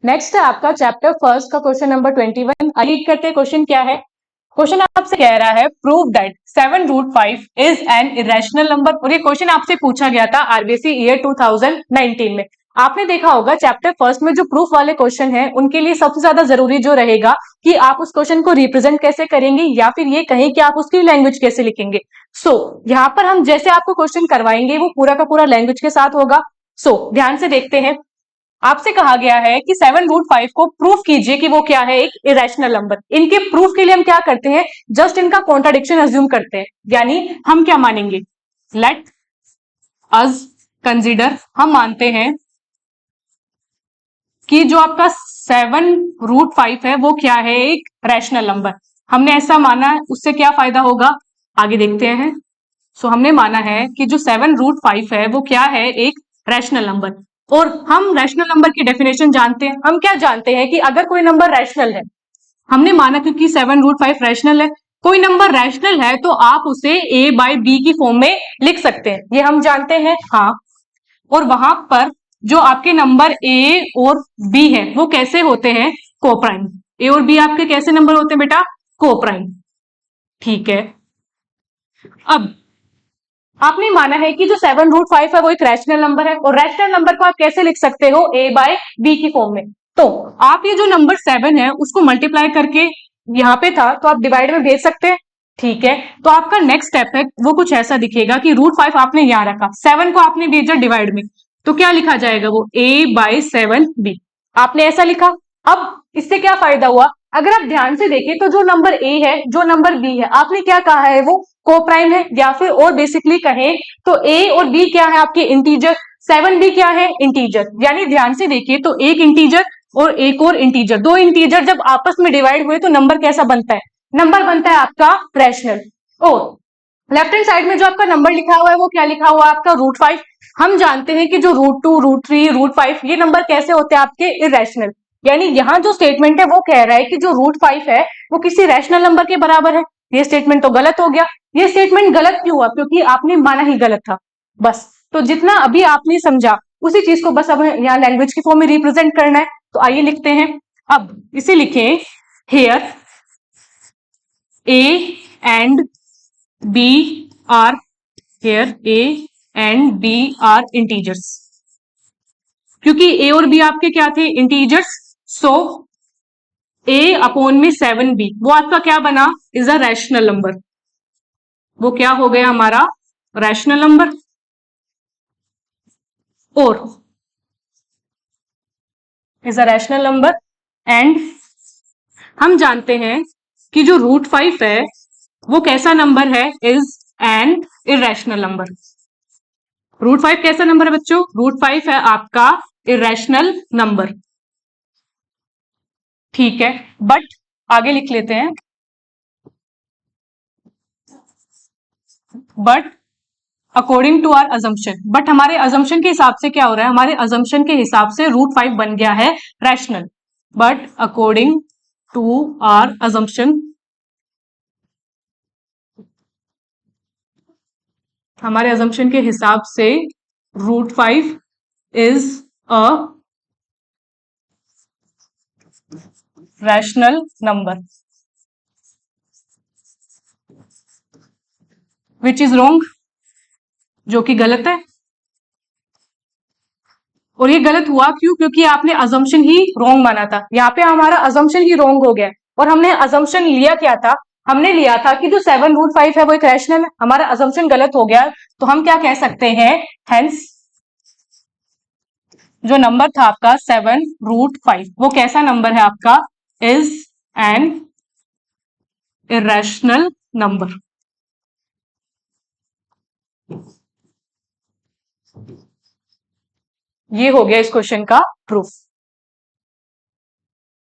Next है आपका chapter first का क्वेश्चन नंबर 21। रीड करते हैं क्वेश्चन क्या है। क्वेश्चन आपसे कह रहा है prove that 7√5 is an irrational number. और ये क्वेश्चन आपसे पूछा गया था आरबीसी ईयर 2019 में। आपने देखा होगा चैप्टर फर्स्ट में जो प्रूफ वाले क्वेश्चन है उनके लिए सबसे ज्यादा जरूरी जो रहेगा कि आप उस क्वेश्चन को रिप्रेजेंट कैसे करेंगे या फिर ये कहें कि आप उसकी लैंग्वेज कैसे लिखेंगे। यहाँ पर हम जैसे आपको क्वेश्चन करवाएंगे वो पूरा का पूरा लैंग्वेज के साथ होगा। ध्यान से देखते हैं। आपसे कहा गया है कि 7√5 को प्रूफ कीजिए कि वो क्या है, एक इरेशनल नंबर। इनके प्रूफ के लिए हम क्या करते हैं, जस्ट इनका कॉन्ट्राडिक्शन अज्यूम करते हैं। यानी हम क्या मानेंगे, लेट अस कंसिडर, हम मानते हैं कि जो आपका 7√5 है वो क्या है, एक रैशनल नंबर। हमने ऐसा माना है, उससे क्या फायदा होगा आगे देखते हैं। हमने माना है कि जो 7√5 है वो क्या है, एक रैशनल नंबर। और हम रैशनल नंबर की डेफिनेशन जानते हैं। हम क्या जानते हैं कि अगर कोई नंबर रैशनल है, हमने माना क्योंकि 7√5 रैशनल है, कोई नंबर रैशनल है तो आप उसे a बाई बी की फॉर्म में लिख सकते हैं, ये हम जानते हैं। हाँ, और वहां पर जो आपके नंबर a और b है वो कैसे होते हैं, कोप्राइम। a और b आपके कैसे नंबर होते हैं बेटा, कोप्राइम। ठीक है, अब आपने माना है कि जो 7√5 है वो एक रैशनल नंबर है, और रैशनल नंबर को आप कैसे लिख सकते हो, a बाय बी की फॉर्म में। तो आप ये जो नंबर 7 है उसको मल्टीप्लाई करके, यहाँ पे था तो आप डिवाइड में भेज सकते हैं। ठीक है, तो आपका नेक्स्ट स्टेप है वो कुछ ऐसा दिखेगा कि √5 आपने यहाँ रखा, 7 को आपने भेजा डिवाइड में, तो क्या लिखा जाएगा वो a बाय 7b। आपने ऐसा लिखा। अब इससे क्या फायदा हुआ, अगर आप ध्यान से देखें तो जो नंबर a है जो नंबर b है, आपने क्या कहा है, वो कोप्राइम है, या फिर और बेसिकली कहें तो a और b क्या है आपके इंटीजर, 7b क्या है, इंटीजर। यानी ध्यान से देखिए तो एक इंटीजर और एक और इंटीजर, दो इंटीजर जब आपस में डिवाइड हुए तो नंबर कैसा बनता है, नंबर बनता है आपका रैशनल। और लेफ्ट हैंड साइड में जो आपका नंबर लिखा हुआ है वो क्या लिखा हुआ है आपका √5। हम जानते हैं कि जो √2, √3, √5 ये नंबर कैसे होते हैं आपके, इरेशनल। यानी यहाँ जो स्टेटमेंट है वो कह रहा है कि जो √5 है वो किसी रैशनल नंबर के बराबर है। ये स्टेटमेंट तो गलत हो गया। ये स्टेटमेंट गलत क्यों हुआ, क्योंकि आपने माना ही गलत था। बस, तो जितना अभी आपने समझा उसी चीज को बस अब यहाँ लैंग्वेज की फॉर्म में रिप्रेजेंट करना है। तो आइए लिखते हैं। अब इसे लिखें, hair a and b are, here a and b are integers। क्योंकि a और b आपके क्या थे, इंटीजर्स। a अपॉन में 7b वो आपका क्या बना, इज अ रैशनल नंबर। वो क्या हो गया हमारा, रैशनल नंबर। और is a rational number, and हम जानते हैं कि जो √5 है वो कैसा नंबर है, इज एन इरेशनल नंबर। √5 कैसा नंबर है बच्चों, √5 है आपका इरेशनल नंबर। ठीक है, बट आगे लिख लेते हैं, but according to our assumption. But हमारे अजम्पशन के हिसाब से क्या हो रहा है, हमारे अजम्पशन के हिसाब से √5 बन गया है rational. But according to our assumption, हमारे अजम्पशन के हिसाब से √5 is a rational number, which is wrong, जो कि गलत है। और ये गलत हुआ क्यों, क्योंकि आपने अजम्पशन ही रॉन्ग माना था। यहाँ पे हमारा अजम्पशन ही रॉन्ग हो गया, और हमने अजम्पशन लिया क्या था, हमने लिया था कि जो 7√5 है वो एक रैशनल है। हमारा अजम्पशन गलत हो गया, तो हम क्या कह सकते हैं, हेंस जो नंबर था आपका 7√5 वो कैसा नंबर है आपका, इज एन इरेशनल नंबर। ये हो गया इस क्वेश्चन का प्रूफ।